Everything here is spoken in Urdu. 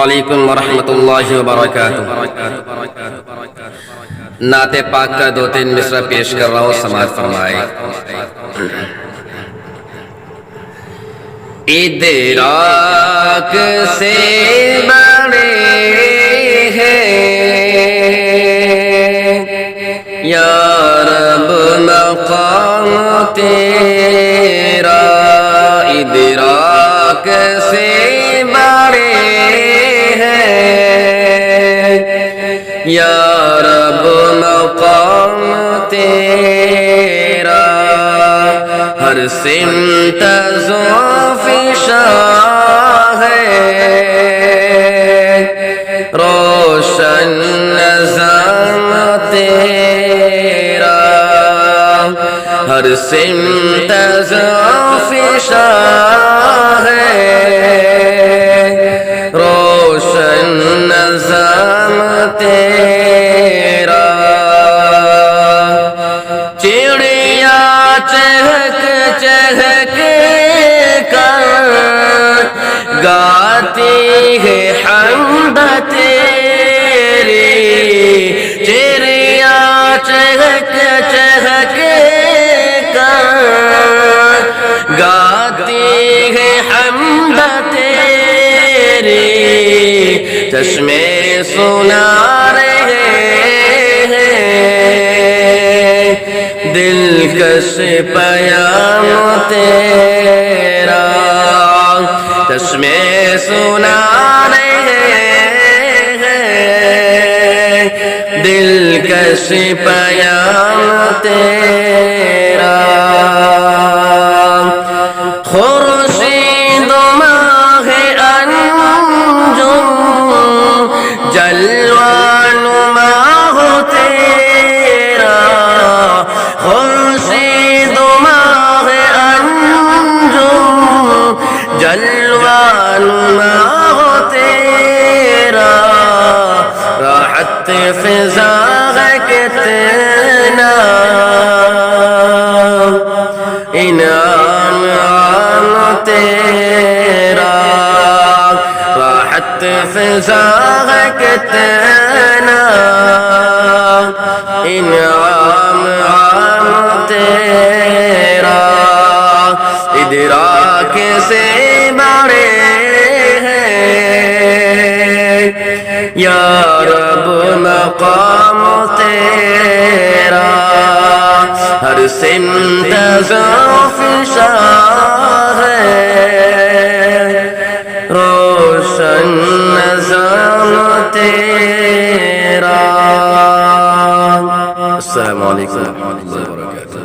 علیکم ورحمۃ اللہ وبرکاتہ۔ نعت پاک کا دو تین مصرع پیش کر رہا ہوں، سماعت فرمائے۔ ادراک سے بڑے ہیں یا رب مقام تیرا، ادراک سے بڑے ہیں یا رب مقام تیرا، ہر سمت ذوالفشاں ہے، روشن نظام تیرا، ہر سمت ذوالفشاں ہے، روشن نظام تیرا، چڑیا چہک چہک کر گاتی ہے حمد تیری، چڑیا چہک چہک کر گاتی ہے حمد تیری، چشمے سنا رہے ہیں دلکش پیام تیرا، چشمے سنا رہے ہیں دلکش پیام تیرا، خورشید و ماہ انجم جلوہ نما ہو تیرا، خورشید و ماہ انجم جلوہ نما ہو تیرا، راحت فضا ہے کتنا انعام عام تیرا، راحت فضا ہے کتنا انعام عام تیرا، ادراک سے بڑے ہیں یا رب مقام تیرا، ہر سمت ذوالفشاں ہے، روشن نظام تیرا۔ السلام علیکم ورحمۃ اللہ وبرکاتہ۔